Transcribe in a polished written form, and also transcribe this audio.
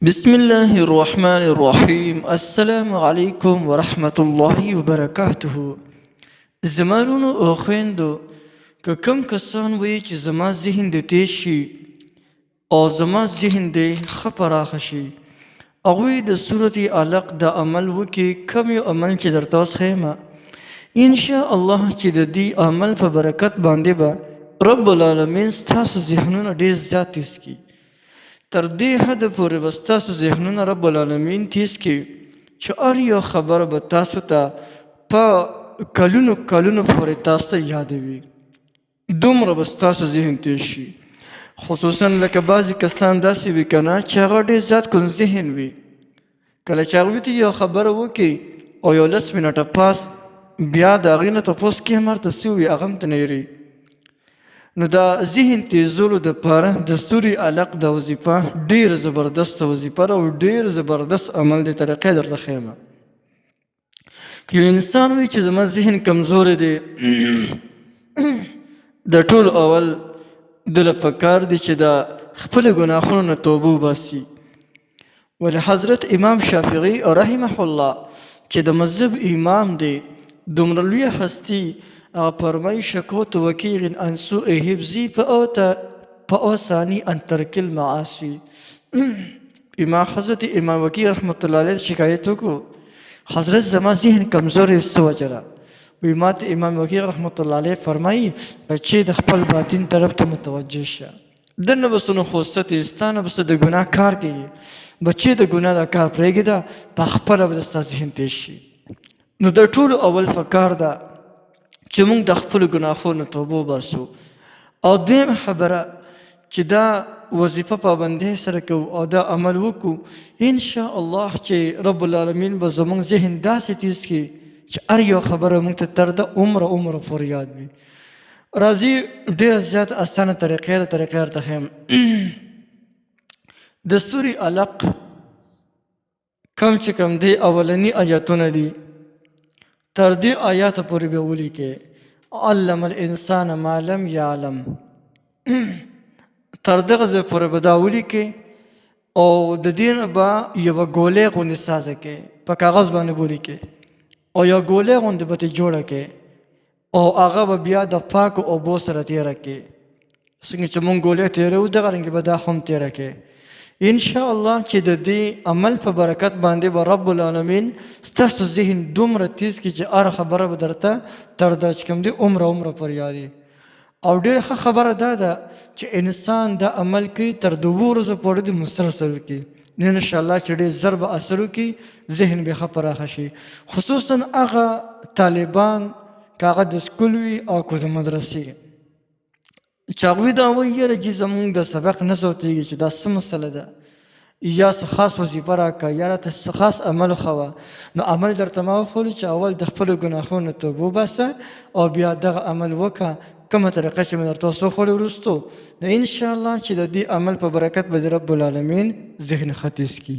بسم الله الرحمن الرحیم. السلام علیکم ورحمة الله وبرکاته. زمارونو او خویندو، که کم کسان وی چې زما ذهن د تیز شي او زما ذهن د ښه پراخه شي، هغوی د صورت علق د عمل وکړي. کم یو عمل چې درته اوس ښیمه، انشاءالله چې د دې عمل په برکت باندې به رب العالمین ستاسو ذهنونه ډېر زیات تیز کړي. تر دې حده پورې به ستاسو ذهنونه رب العالمین تیز کړي چې هر یو خبره به تاسو ته په کلونو کلونو پورې تاسو ته یادوي. دومره به ستاسو ذهن تیز شي. خصوصا لکه بعضې کسان داسې وي که نه چې هغه ډېر زیات کن ذهن وي. کله چې هغوی ته یو خبره وکړي او یو 10 منټه پاس بیا د هغې نه تپوس کوي هم هلته څه ووي، هغه هم ته نه هېرېږي. نو دا ذهن تیزولو دپاره د سوري علق د وظیفه ډېره زبردسته وظیفه ده او ډېر زبردست عمل دی. طریقه یې درته ښیمه. که یو انسان وایي چې زما ذهن کمزوری دی، د ټولو اول دله پکار دی چې د خپلو ګناهونو نه توبه وباسي. ولې حضرت امام شافعي رحمه الله چې د مذهب امام دی، دومره لویه هستي، فرمای شکوت وکیل عن سوء حفظی فاوصانی ان ترک المعاصی. حضرت امام وکیل رحمت الله علیه شکایت وکړو، حضرت زما ذهن کمزوری څه وجه ده؟ وی ما ته امام وکیل رحمت الله علیه فرمایي بچې د خپل باطن طرف ته متوجه شه، درنه به څه نخوسته تې ستا نه به څه د ګناه کار کوي، بچې د ګناه دا کار پرېږده، په خپله به ستا ذهن تیز شي. نو د ټولو اول پکار ده چې موږ د خپلو ګناهونو توبه وباسو. او دویم خبره چې دا وظیفه پابندۍ سره کوو او دا عمل وکړو، انشاءالله چې رب العالمین به زموږ ذهن داسې تیز کړي چې هر یو خبره موږ ته تر د عمره پورې یاد وي. راځي ډېره زیات اسانه طریقې درته ښیم. د سوري علق کم چې کم دی اولني آیاتونه دي، تر دې آیاته پورې به ولیکئ علم الانسان ما لم یعلم. تر دغه ځای پورې به دا ولیکئ او د دې نه به یوه ګولۍ غوندې سازه کړئ، په کاغذ باندې به ولیکئ او یوه ګولۍ غوندې به ترې جوړه کړئ او هغه به بیا د پاکو اوبو سره تېره کړئ. څنګه چې موږ ګولۍ تېروو دغه رنګې به دا هم تېره کړئ. انشاءالله چې د دې عمل په برکت باندې به رب العالمین ستاسو ذهن دومره تیز کړي چې هره خبره به درته تر دا چې کوم دی عمره پورې یادي. او ډېره ښه خبره دا ده چې انسان دا عمل کوي تر 2 ورځو پورې د مسلسل وکړي، نو انشاءالله چې ډېر زر به اثر وکړي، ذهن به ښه پراخه شي. خصوصا هغه طالبان که هغه د سکول وي او که د مدرسې، چې هغوی دا وایي یاره جي زمونږ د سبق نه سوتېږي چې دا څه مسله ده، یا څه خاص وظیفه راکړه یا راته څه خاص عمل وښوه. نو عمل درته ما وښولو چې اول د خپلو ګناهونو توبه وباسه او بیا دغه عمل وکړه، کومه طریقه چې مې درته اوس وښولې وروستو. نو انشاءالله چې د دې عمل په برکت به د رب العالمین ذهن ښه تیز کړي.